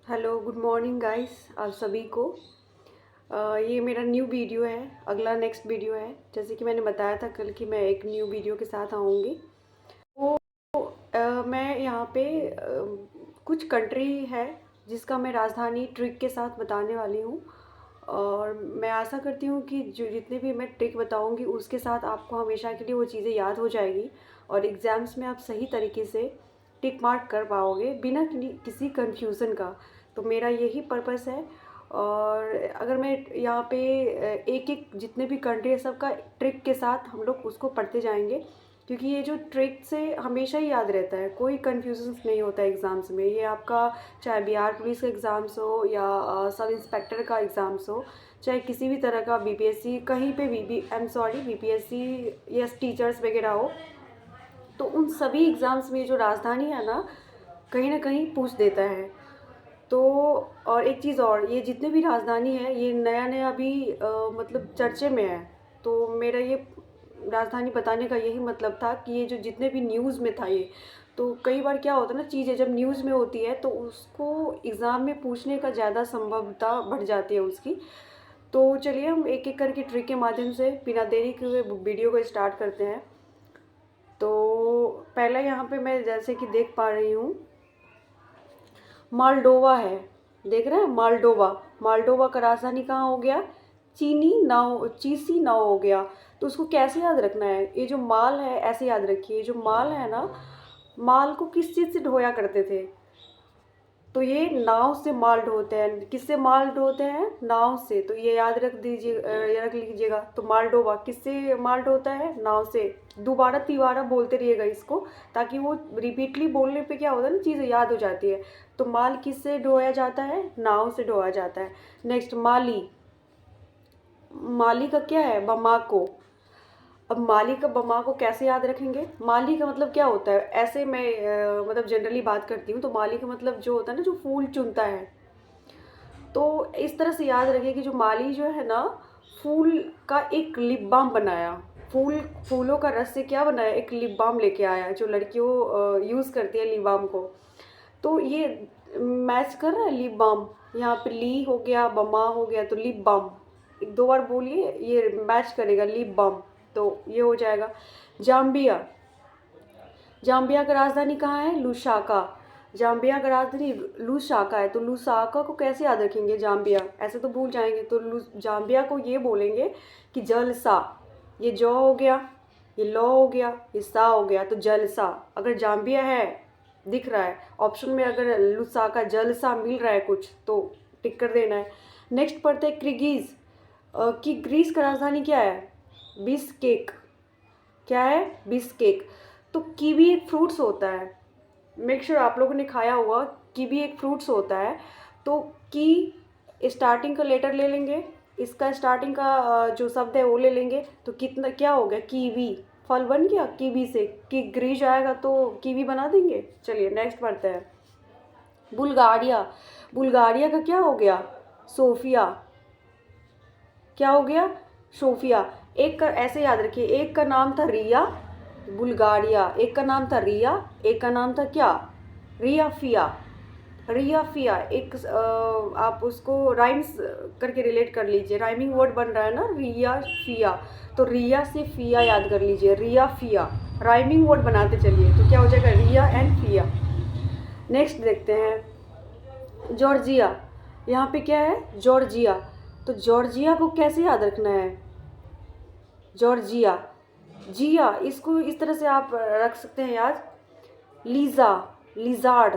Hello good morning guys आप सभी को। ये मेरा न्यू वीडियो है, अगला नेक्स्ट वीडियो है। जैसे कि मैंने बताया था कल कि मैं एक न्यू वीडियो के साथ आऊँगी। तो मैं यहाँ पे कुछ कंट्री है जिसका मैं राजधानी ट्रिक के साथ बताने वाली हूँ। और मैं आशा करती हूँ कि जो जितने भी मैं ट्रिक बताऊँगी उसके साथ आपको हमेशा के लिए वो चीज़ें याद हो जाएगी और एग्ज़ाम्स में आप सही तरीके से टिक मार्क कर पाओगे बिना किसी कन्फ्यूज़न का। तो मेरा यही पर्पस है। और अगर मैं यहाँ पे एक एक जितने भी कंट्री है सबका ट्रिक के साथ हम लोग उसको पढ़ते जाएंगे, क्योंकि ये जो ट्रिक से हमेशा ही याद रहता है, कोई कन्फ्यूजन नहीं होता है एग्ज़ाम्स में। ये आपका चाहे बिहार पुलिस का एग्ज़ाम्स हो या सब इंस्पेक्टर का एग्ज़ाम्स हो, चाहे किसी भी तरह का बीपीएससी कहीं पे B I am sorry BPSC या टीचर्स वगैरह हो, तो उन सभी एग्ज़ाम्स में जो राजधानी है ना कहीं पूछ देता है। तो और एक चीज़ और, ये जितने भी राजधानी है ये नया नया अभी मतलब चर्चे में है। तो मेरा ये राजधानी बताने का यही मतलब था कि ये जो जितने भी न्यूज़ में था ये, तो कई बार क्या होता है ना, चीज़ें जब न्यूज़ में होती है तो उसको एग्ज़ाम में पूछने का ज़्यादा संभवता बढ़ जाती है उसकी। तो चलिए हम एक एक करके ट्रिक के माध्यम से बिना देरी के हुए वीडियो को स्टार्ट करते हैं। तो पहला यहाँ पे मैं जैसे कि देख पा रही हूँ, मालडोवा है। देख रहे हैं मालडोवा। मालडोवा का राजधानी कहाँ हो गया? चीसी नाव हो गया। तो उसको कैसे याद रखना है? ये जो माल है ऐसे याद रखिए, जो माल है ना, माल को किस चीज़ से ढोया करते थे? तो ये नाव से माल ढोते हैं। किससे माल ढोते हैं? नाव से। तो ये याद रख दीजिए, रख लीजिएगा। तो मालडोवा किससे माल ढोता है? नाव से। दोबारा तिबारा बोलते रहिएगा इसको, ताकि वो रिपीटली बोलने पे क्या होता है ना, चीज़ें याद हो जाती है। तो माल किससे ढोया जाता है? नाव से ढोया जाता है। नेक्स्ट माली। माली का क्या है? बमाको। अब माली का बमा को कैसे याद रखेंगे? माली का मतलब क्या होता है? ऐसे मैं मतलब जनरली बात करती हूँ, तो माली का मतलब जो होता है ना, जो फूल चुनता है। तो इस तरह से याद रखिए कि जो माली जो है ना, फूल का एक लिप बाम बनाया। फूलों का रस से क्या बनाया? एक लिप बाम लेके आया, जो लड़कियों यूज़ करती है लिप बाम को। तो ये मैच कर रहा है लिप बाम। यहाँ पे ली हो गया, बमा हो गया, तो लिप बाम। एक दो बार बोलिए, ये मैच करेगा लिप बाम। तो ये हो जाएगा। जाम्बिया। जाम्बिया का राजधानी कहाँ है? लुसाका। जाम्बिया का राजधानी लुसाका है। तो लुसाका को कैसे याद रखेंगे? जाम्बिया ऐसे तो भूल जाएंगे। तो जाम्बिया को ये बोलेंगे कि जलसा। ये जौ हो गया, ये लौ हो गया, ये सा हो गया, तो जलसा। अगर जाम्बिया है, दिख रहा है ऑप्शन में, अगर लुसाका जलसा मिल रहा है कुछ, तो टिक कर देना है। नेक्स्ट पढ़ते हैं क्रिगीज। कि ग्रीस का राजधानी क्या है? बिस्केक। क्या है? बिस्केक। तो कीवी एक फ्रूट्स होता है, मेक श्योर आप लोगों ने खाया हुआ। कीवी एक फ्रूट्स होता है। तो की स्टार्टिंग का लेटर ले लेंगे, इसका स्टार्टिंग का जो शब्द है वो ले लेंगे, तो कितना क्या हो गया? कीवी। फल बन गया कीवी से। कि ग्रीज आएगा तो कीवी बना देंगे। चलिए नेक्स्ट पढ़ते हैं। बुल्गारिया। बुल्गारिया का क्या हो गया? सोफिया। क्या हो गया? सोफिया। एक का ऐसे याद रखिए, एक का नाम था रिया, बुल्गारिया। एक का नाम था रिया, एक का नाम था क्या? रियाफिया। रियाफिया एक आप उसको राइम्स करके रिलेट कर लीजिए। राइमिंग वर्ड बन रहा है ना, रिया फिया। तो रिया से फिया याद कर लीजिए, रिया फिया। राइमिंग वर्ड बनाते चलिए, तो क्या हो जाएगा? रिया एंड फिया। नेक्स्ट देखते हैं, जॉर्जिया। यहाँ पे क्या है? जॉर्जिया। तो जॉर्जिया को कैसे याद रखना है? जॉर्जिया। जिया, इसको इस तरह से आप रख सकते हैं याद। लीजा। लिजार्ड।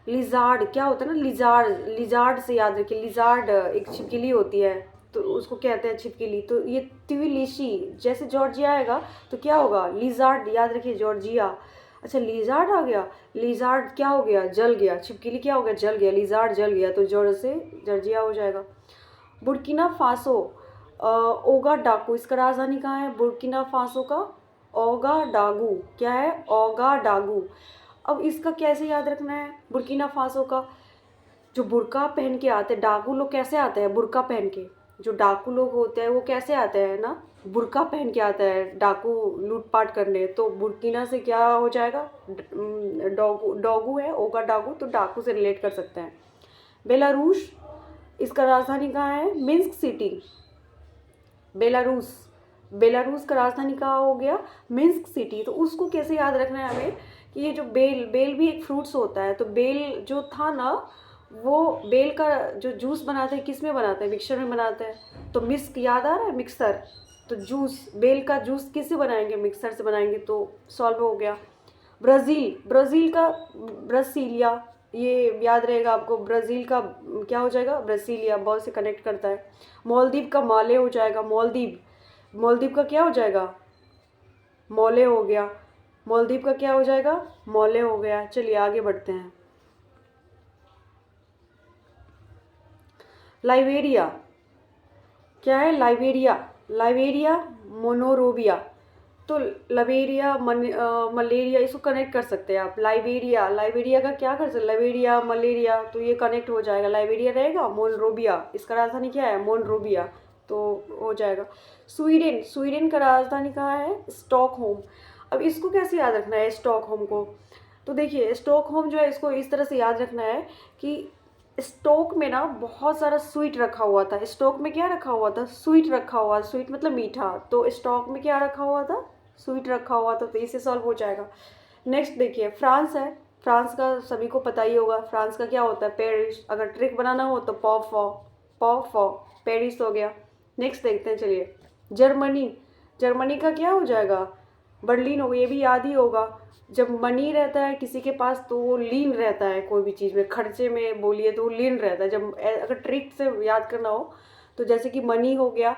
लिजार्ड क्या होता है ना? लिजार्ड। लिजार्ड से याद रखिए। लिजार्ड एक छिपकली होती है, तो उसको कहते हैं छिपकली। तो ये ट्विलिशी, जैसे जॉर्जिया आएगा तो क्या होगा? लिजार्ड याद रखिए, जॉर्जिया। अच्छा लिजार्ड आ गया। लिजार्ड क्या हो गया? जल गया। छिपकली क्या हो गया? जल गया। लिजार्ड जल गया, तो जॉर्ज से जॉर्जिया हो जाएगा। Burkina Faso. ओगा डाकू, इसका राजधानी कहाँ है? बुर्किना फासो का ओगा डागू। क्या है? ओगा डागू। अब इसका कैसे याद रखना है? बुर्किना फासो का, जो बुर्का पहन के आते हैं डाकू लोग, कैसे आते हैं? बुर्का पहन के। जो डाकू लोग होते हैं वो कैसे आते हैं ना? बुर्का पहन के आता है डाकू लूटपाट करने। तो बुर्किना से क्या हो जाएगा? डॉगू। डॉगू है, ओगा डागू, तो डाकू से रिलेट कर सकते हैं। बेलारूस, इसका राजधानी कहाँ है? Minsk city. बेलारूस, बेलारूस का राजधानी कहाँ हो गया? Minsk city. तो उसको कैसे याद रखना है हमें कि ये जो बेल, बेल भी एक फ्रूट्स होता है, तो बेल जो था ना, वो बेल का जो जूस बनाते हैं किस में बनाते हैं? मिक्सचर में बनाते हैं। तो मिस्क याद आ रहा है? मिक्सर। तो जूस, बेल का जूस किससे बनाएंगे? मिक्सर से बनाएंगे। तो सॉल्व हो गया। ब्राज़ील, ब्राज़ील का ब्रासीलिया, ये याद रहेगा आपको। ब्राज़ील का क्या हो जाएगा? ब्रासीलिया, बहुत से कनेक्ट करता है। मालदीव का माले हो जाएगा। मालदीव, मालदीव का क्या हो जाएगा? मौले हो गया। मालदीव का क्या हो जाएगा? मौले हो गया। चलिए आगे बढ़ते हैं। लाइबेरिया, क्या है? Liberia, Liberia Monrovia. तो लबेरिया मलेरिया, इसको कनेक्ट कर सकते हैं आप। लाइबेरिया, लाइबेरिया का क्या कर सकते? लाइबेरिया मलेरिया, तो ये कनेक्ट हो जाएगा। लाइबेरिया रहेगा। मोनरोबिया, इसका राजधानी क्या है? मोनरोबिया, तो हो जाएगा। स्वीडन, स्वीडन का राजधानी कहाँ है? स्टॉकहोम। अब इसको कैसे याद रखना है स्टॉकहोम को? तो देखिए स्टॉकहोम जो है, इसको इस तरह से याद रखना है कि स्टोक में ना बहुत सारा स्वीट रखा हुआ था। स्टोक में क्या रखा हुआ था? स्वीट रखा हुआ। स्वीट मतलब मीठा। तो स्टॉक में क्या रखा हुआ था? स्वीट रखा हुआ था। तो इसे सॉल्व हो जाएगा। नेक्स्ट देखिए, फ्रांस है। फ्रांस का सभी को पता ही होगा। फ्रांस का क्या होता है? पेरिस। अगर ट्रिक बनाना हो तो पॉ फॉ पेरिस हो गया। नेक्स्ट देखते हैं, चलिए। जर्मनी, जर्मनी का क्या हो जाएगा? बर्लिन हो गया। ये भी याद ही होगा। जब मनी रहता है किसी के पास तो वो लीन रहता है, कोई भी चीज़ में खर्चे में बोलिए तो वो लीन रहता है। जब अगर ट्रिक से याद करना हो तो जैसे कि मनी हो गया,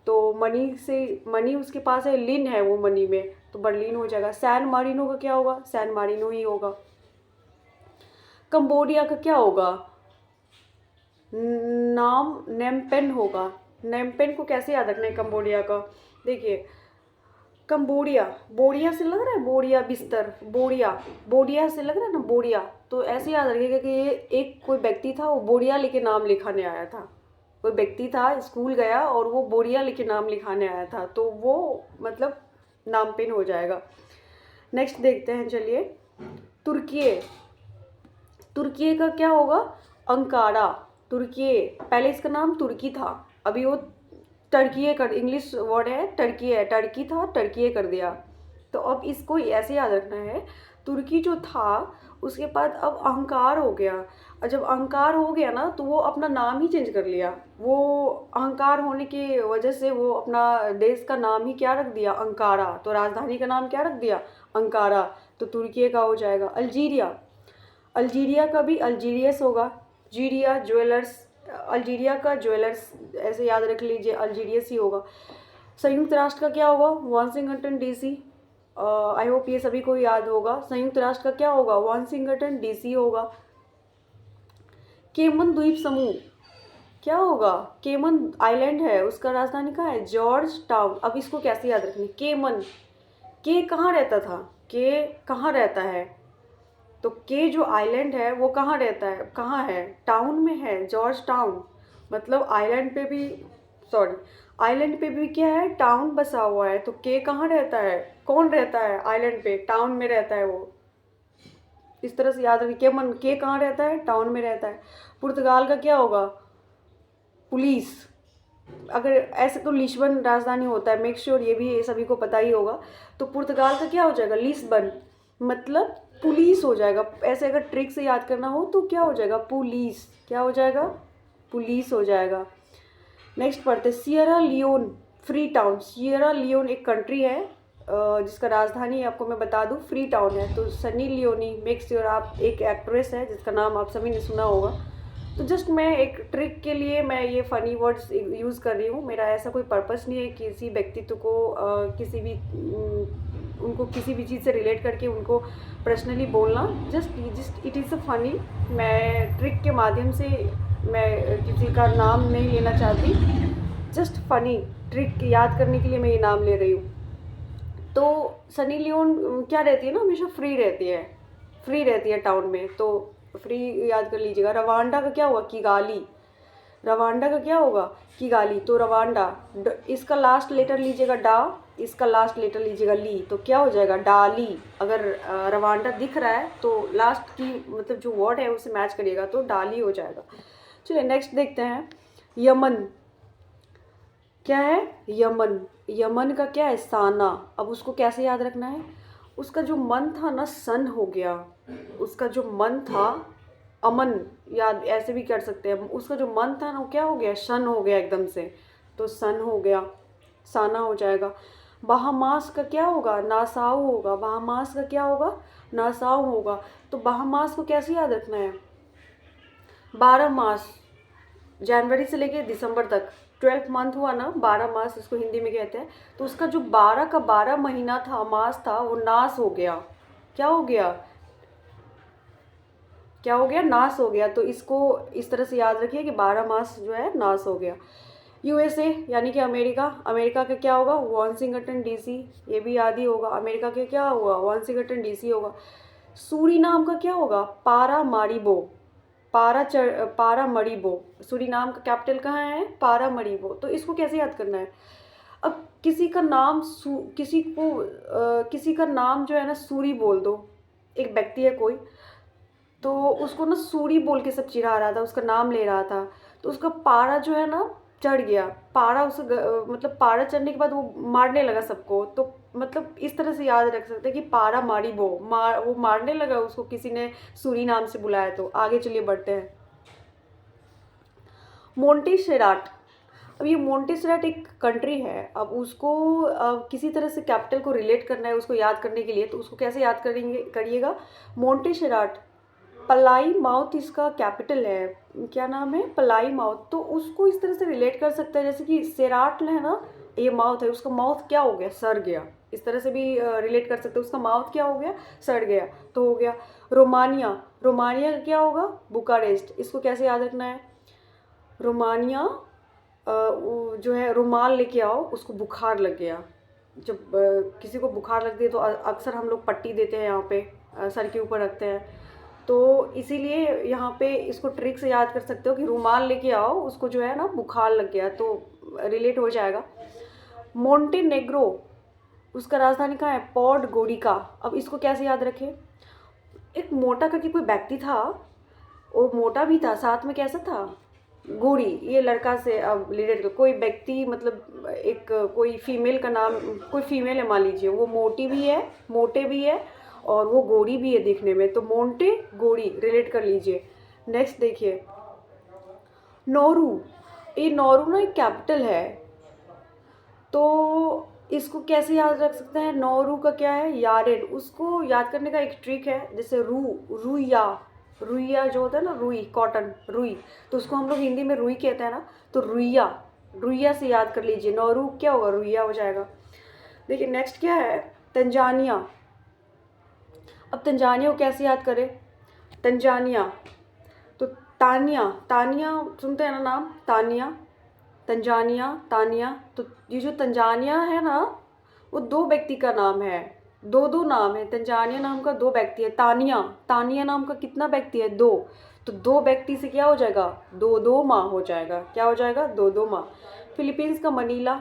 तो मनी से, मनी उसके पास है, लीन है वो मनी में, तो बर्लिन हो जाएगा। सैन मारिनो का क्या होगा? सैन मारिनो ही होगा। कंबोडिया का क्या होगा? नाम नेमपेन होगा। नेमपेन को कैसे याद रखना है कंबोडिया का? देखिए कंबोडिया, बोडिया से लग रहा है, बोडिया बिस्तर, बोडिया, बोडिया से लग रहा है ना, बोडिया। तो ऐसे याद रखिएगा कि ये एक कोई व्यक्ति था, वो बोडिया लेके नाम लिखाने आया था। कोई व्यक्ति था, स्कूल गया और वो बोडिया लेके नाम लिखाने आया था, तो वो मतलब नाम पिन हो जाएगा। नेक्स्ट देखते हैं, चलिए। तुर्की, तुर्की का क्या होगा? अंकारा। तुर्की, पहले इसका नाम तुर्की था, अभी वो टर्की कर, इंग्लिश वर्ड है टर्की है, टर्की था टर्की कर दिया। तो अब इसको ऐसे याद रखना है, तुर्की जो था उसके बाद अब अहंकार हो गया। और जब अहंकार हो गया ना, तो वो अपना नाम ही चेंज कर लिया। वो अहंकार होने की वजह से वो अपना देश का नाम ही क्या रख दिया? अंकारा। तो राजधानी का नाम क्या रख दिया? अंकारा। तो तुर्की का हो जाएगा। अल्जीरिया, अल्जीरिया का भी अल्जीरियस होगा। जीरिया ज्वेलर्स, अल्जीरिया का ज्वेलर्स ऐसे याद रख लीजिए, अल्जीरियस ही होगा। संयुक्त राष्ट्र का क्या होगा? Washington DC. आई होप ये सभी को याद होगा। संयुक्त राष्ट्र का क्या होगा? वाशिंगटन डीसी होगा। केमन द्वीप समूह क्या होगा? केमन आइलैंड है, उसका राजधानी कहाँ है? George town. अब इसको कैसे याद रखनी? केमन, के कहाँ रहता था? के कहाँ रहता है? तो के जो आइलैंड है वो कहाँ रहता है? कहाँ है? टाउन में है, जॉर्ज टाउन। मतलब आइलैंड पे भी, सॉरी, आइलैंड पे भी क्या है? टाउन बसा हुआ है। तो के कहाँ रहता है? कौन रहता है आइलैंड पे? टाउन में रहता है वो। इस तरह से याद रखिए, के कहाँ रहता है? टाउन में रहता है। पुर्तगाल का क्या होगा? पुलिस। अगर ऐसे तो लिस्बन राजधानी होता है, मेक श्योर ये भी सभी को पता ही होगा। तो पुर्तगाल का क्या हो जाएगा? लिस्बन, मतलब पुलिस हो जाएगा। ऐसे अगर ट्रिक से याद करना हो तो क्या हो जाएगा? पुलिस। क्या हो जाएगा? पुलिस हो जाएगा। नेक्स्ट पढ़ते, Sierra Leone Freetown. Sierra Leone एक कंट्री है जिसका राजधानी आपको मैं बता दूं फ्री टाउन है। तो सनी लियोनी, मेक श्योर आप, एक एक्ट्रेस है जिसका नाम आप सभी ने सुना होगा। तो जस्ट मैं एक ट्रिक के लिए मैं ये फ़नी वर्ड्स यूज़ कर रही हूँ। मेरा ऐसा कोई पर्पस नहीं है किसी व्यक्तित्व को किसी भी उनको किसी भी चीज़ से रिलेट करके उनको पर्सनली बोलना। Just it is a funny. मैं ट्रिक के माध्यम से मैं किसी का नाम नहीं लेना चाहती, जस्ट फ़नी ट्रिक याद करने के लिए मैं ये नाम ले रही हूँ। तो सनी लियोन क्या रहती है ना, हमेशा फ्री रहती है, फ्री रहती है टाउन में, तो फ्री याद कर लीजिएगा। रवांडा का क्या होगा? किगाली। रवांडा का क्या होगा? किगाली। तो रवांडा, इसका लास्ट लेटर लीजिएगा डा, इसका लास्ट लेटर लीजिएगा ली, तो क्या हो जाएगा डाली। अगर रवांडा दिख रहा है तो लास्ट की मतलब जो वर्ड है उसे मैच करिएगा तो डाली हो जाएगा। चलिए नेक्स्ट देखते हैं। यमन क्या है, यमन। यमन का क्या है, साना। अब उसको कैसे याद रखना है, उसका जो मन था ना सन हो गया, उसका जो मन था अमन, याद ऐसे भी कर सकते हैं, उसका जो मन था ना वो क्या हो गया, शन हो गया एकदम से, तो सन हो गया, साना हो जाएगा। बहामास का क्या होगा, नासाऊ होगा। बहामास का क्या होगा, नासाऊ होगा। तो बहामास को कैसे याद रखना है, 12 मास, जनवरी से लेके दिसंबर तक 12th मंथ हुआ ना, 12 मास इसको हिंदी में कहते हैं। तो उसका जो 12 का 12 महीना था, मास था, वो नाश हो गया। क्या हो गया, क्या हो गया, नाश हो गया। तो इसको इस तरह से याद रखिए कि 12 मास जो है नाश हो गया। यूएसए यानी कि अमेरिका, अमेरिका का क्या होगा, वाशिंगटन डीसी, ये भी याद ही होगा। अमेरिका के क्या होगा, वाशिंगटन डीसी होगा। सूरीनाम का क्या होगा, पारामारिबो, पारामरीबो। सूरीनाम का कैपिटल कहाँ है, पारामरीबो। तो इसको कैसे याद करना है, अब किसी का नाम किसी का नाम जो है ना सूरी बोल दो, एक व्यक्ति है कोई, तो उसको ना सूरी बोल के सब चिढ़ा रहा था, उसका नाम ले रहा था, तो उसका पारा जो है ना चढ़ गया, पारा उसे मतलब पारा चढ़ने के बाद वो मारने लगा सबको। तो मतलब इस तरह से याद रख सकते हैं कि पारा मारी वो मारने लगा उसको, किसी ने सूरी नाम से बुलाया। तो आगे चलिए बढ़ते हैं। मोंटेसेराट, अब ये मोंटेसेराट एक कंट्री है। अब उसको किसी तरह से कैपिटल को रिलेट करना है उसको याद करने के लिए, तो उसको कैसे याद करेंगे, करिएगा, मोंटेसेराट। पलाई माउथ इसका कैपिटल है, क्या नाम है, पलाई माउथ। तो उसको इस तरह से रिलेट कर सकते हैं जैसे कि सेराट है ना, ये माउथ है, उसका माउथ क्या हो गया, सड़ गया। इस तरह से भी रिलेट कर सकते हैं, उसका माउथ क्या हो गया, सड़ गया, तो हो गया। रोमानिया, रोमानिया का क्या होगा, बुकारेस्ट। इसको कैसे याद रखना है, रोमानिया जो है, रुमाल लेके आओ, उसको बुखार लग गया। जब किसी को बुखार लगती है तो अक्सर हम लोग पट्टी देते हैं यहाँ पे, सर के ऊपर रखते हैं। तो इसीलिए यहाँ पे इसको ट्रिक से याद कर सकते हो कि रुमाल लेके आओ, उसको जो है ना बुखार लग गया, तो रिलेट हो जाएगा। मोंटेनेग्रो, उसका राजधानी कहाँ है, पॉडगोरिका। अब इसको कैसे याद रखें, एक मोटा करके कोई व्यक्ति था, वो मोटा भी था, साथ में कैसा था, गोरी। ये लड़का से अब रिलेटेड कर, कोई व्यक्ति मतलब एक कोई फीमेल का नाम, कोई फीमेल है मान लीजिए, वो मोटी भी है, मोटे भी है, और वो गोरी भी है देखने में, तो मोंटे गोरी रिलेट कर लीजिए। नेक्स्ट देखिए, नौरू। ये नौरू ना एक कैपिटल है, तो इसको कैसे याद रख सकते हैं, नौरू का क्या है, यारेन। उसको याद करने का एक ट्रिक है, जैसे रुइया, रुइया जो होता है ना, रुई, कॉटन, रुई, तो उसको हम लोग हिंदी में रुई कहते हैं ना, तो रुइया, रुइया से याद कर लीजिए, नौरू क्या होगा, रुइया हो जाएगा। देखिए नेक्स्ट क्या है, तंजानिया। अब तंजानिया को कैसे याद करें, तंजानिया, तो तानिया, तानिया सुनते हैं ना नाम, तानिया, तंजानिया, तानिया। तो ये जो तंजानिया है ना, वो दो व्यक्ति का नाम है, दो दो नाम है, तंजानिया नाम का दो व्यक्ति है, तानिया, तानिया नाम का कितना व्यक्ति है, दो। तो दो व्यक्ति से क्या हो जाएगा, दो दो माँ हो जाएगा, क्या हो जाएगा, दो दो माँ। फिलीपींस का मनीला,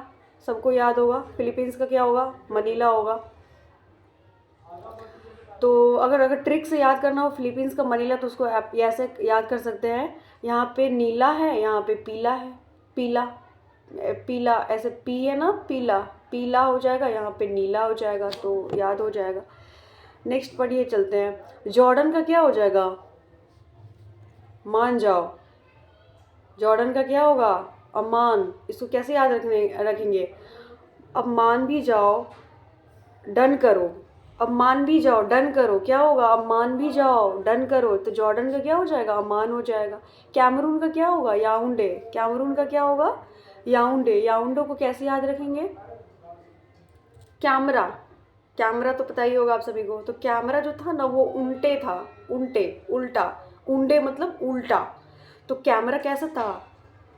सबको याद होगा, फिलीपींस का क्या होगा, मनीला होगा। तो अगर ट्रिक से याद करना हो फिलीपींस का मनीला, तो उसको आप ऐसे याद कर सकते हैं, यहाँ पे नीला है, यहाँ पे पीला है, पीला, पीला ऐसे पी है ना, पीला, पीला हो जाएगा, यहाँ पे नीला हो जाएगा, तो याद हो जाएगा। नेक्स्ट पढ़िए, चलते हैं। जॉर्डन का क्या हो जाएगा, मान जाओ, जॉर्डन का क्या होगा, अमान। इसको कैसे याद रखेंगे, अब मान भी जाओ, डन करो, अब मान भी जाओ, डन करो, क्या होगा, अब मान भी जाओ, डन करो, तो जॉर्डन का क्या हो जाएगा, अमान हो जाएगा। कैमरून का क्या होगा, याउंडे, कैमरून का क्या होगा, याउंडे। याउंडे को कैसे याद रखेंगे, कैमरा, कैमरा तो पता ही होगा आप सभी को। तो कैमरा जो था ना वो उल्टे था, उल्टे, उल्टा, उंडे मतलब उल्टा, तो कैमरा कैसा था,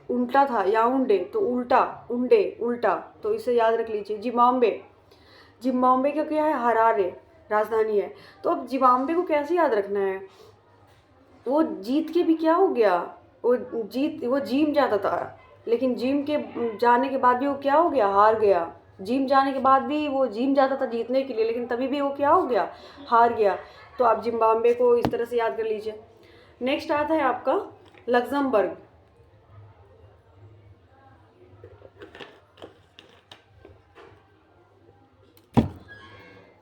उल्टा था, याउंडे तो उल्टा, उंडे उल्टा, तो इसे याद रख लीजिए। जिम्बाब्वे, जिम्बाब्वे का क्या है, हरारे राजधानी है। तो अब जिम्बाब्वे को कैसे याद रखना है, वो जीत के भी क्या हो गया, वो जिम जाता था, लेकिन जिम के जाने के बाद भी वो क्या हो गया, हार गया, जिम जाने के बाद भी वो जिम जाता था जीतने के लिए, लेकिन तभी भी वो क्या हो गया, हार गया। तो आप जिम्बाब्वे को इस तरह से याद कर लीजिए। नेक्स्ट आता है आपका लग्जमबर्ग।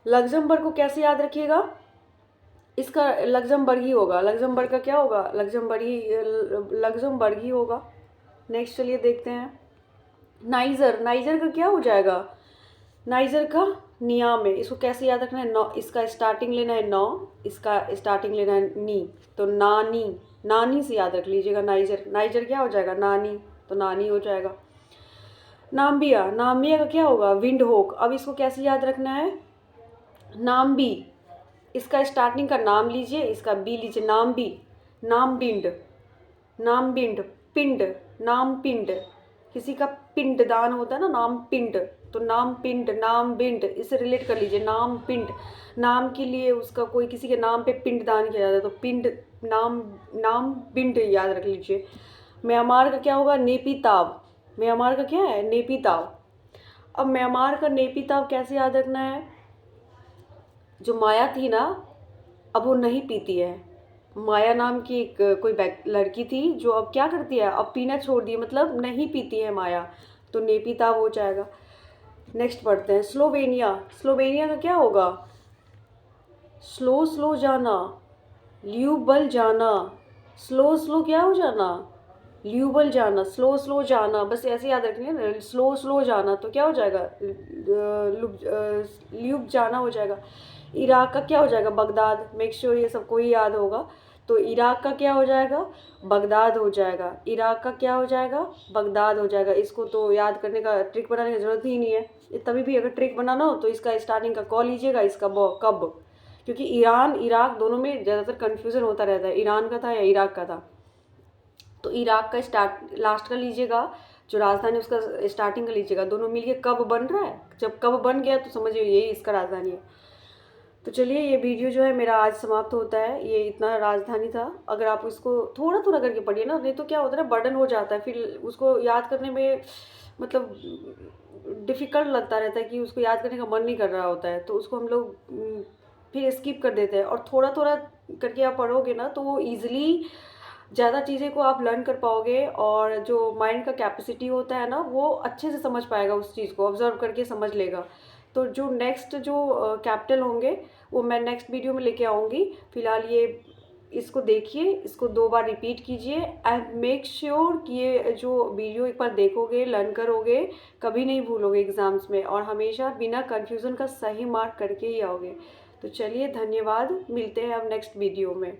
लग्जमबर्ग को कैसे याद रखिएगा, इसका लग्जमबर्ग ही होगा। लग्जमबर्ग का क्या होगा, लग्जमबर्ग ही होगा। नेक्स्ट चलिए देखते हैं नाइजर। नाइजर का क्या हो जाएगा, नाइजर का नियाम है। इसको कैसे याद रखना है, नौ, इसका स्टार्टिंग लेना है नौ, इसका स्टार्टिंग लेना है नी, तो नानी, नानी से याद रख लीजिएगा नाइजर। नाइजर क्या हो जाएगा, नानी, तो नानी हो जाएगा। नाम्बिया, नाम्बिया का क्या होगा, विंड होक। अब इसको कैसे याद रखना है, नाम्बी, इसका स्टार्टिंग का नाम लीजिए, इसका बी लीजिए, नाम्बी, नामबिंड, नामबिंड, पिंड, नाम पिंड, किसी का पिंड दान होता है ना, नाम पिंड, तो नाम पिंड, नाम बिंड, इससे रिलेट कर लीजिए, नाम पिंड, नाम के लिए उसका कोई किसी के नाम पे पिंड दान किया जाता है, तो पिंड, नाम, नाम पिंड याद रख लीजिए। म्यांमार का क्या होगा, नेपीताव। म्यांमार का क्या है, नेपीताव। अब म्यांमार का नेपीताव कैसे याद रखना है, जो माया थी ना, अब वो नहीं पीती है। माया नाम की एक कोई लड़की थी जो अब क्या करती है, अब पीना छोड़ दी, मतलब नहीं पीती है माया, तो नेपीताव हो जाएगा। नेक्स्ट पढ़ते हैं स्लोवेनिया। स्लोवेनिया का क्या होगा, स्लो स्लो जाना, ल्यूबल जाना, स्लो स्लो क्या हो जाना, ल्यूबल जाना, स्लो स्लो जाना, बस ऐसे याद रखनी है ना, स्लो स्लो जाना, तो क्या हो जाएगा, ल्यूब जाना हो जाएगा। इराक का क्या हो जाएगा, बगदाद। मेक श्योर ये सबको ही याद होगा। तो इराक का क्या हो जाएगा, बगदाद हो जाएगा। इराक का क्या हो जाएगा, बगदाद हो जाएगा। इसको तो याद करने का, ट्रिक बनाने की ज़रूरत ही नहीं है। तभी भी अगर ट्रिक बनाना हो तो इसका स्टार्टिंग का कॉल लीजिएगा, इसका कब, क्योंकि ईरान इराक दोनों में ज़्यादातर कन्फ्यूज़न होता रहता है, ईरान का था या इराक का था। तो इराक का लास्ट का लीजिएगा, जो राजधानी उसका स्टार्टिंग का लीजिएगा, दोनों मिलके कब बन रहा है, जब कब बन गया तो समझिए यही इसका राजधानी है। तो चलिए ये वीडियो जो है मेरा आज समाप्त होता है। ये इतना राजधानी था, अगर आप इसको थोड़ा थोड़ा करके पढ़िए ना, नहीं तो क्या होता है ना, बर्डन हो जाता है, फिर उसको याद करने में मतलब डिफ़िकल्ट लगता रहता है कि उसको याद करने का मन नहीं कर रहा होता है, तो उसको हम लोग फिर स्किप कर देते हैं। और थोड़ा थोड़ा करके आप पढ़ोगे ना तो वो ईज़िली ज़्यादा चीज़ें को आप लर्न कर पाओगे, और जो माइंड का कैपेसिटी होता है ना वो अच्छे से समझ पाएगा, उस चीज़ को ऑब्जर्व करके समझ लेगा। तो जो नेक्स्ट जो कैपिटल होंगे वो मैं नेक्स्ट वीडियो में लेके आऊँगी। फ़िलहाल ये इसको देखिए, इसको 2 बार रिपीट कीजिए एंड मेक श्योर कि ये जो वीडियो एक बार देखोगे, लर्न करोगे, कभी नहीं भूलोगे एग्ज़ाम्स में, और हमेशा बिना कन्फ्यूज़न का सही मार्क करके ही आओगे। तो चलिए धन्यवाद, मिलते हैं अब नेक्स्ट वीडियो में।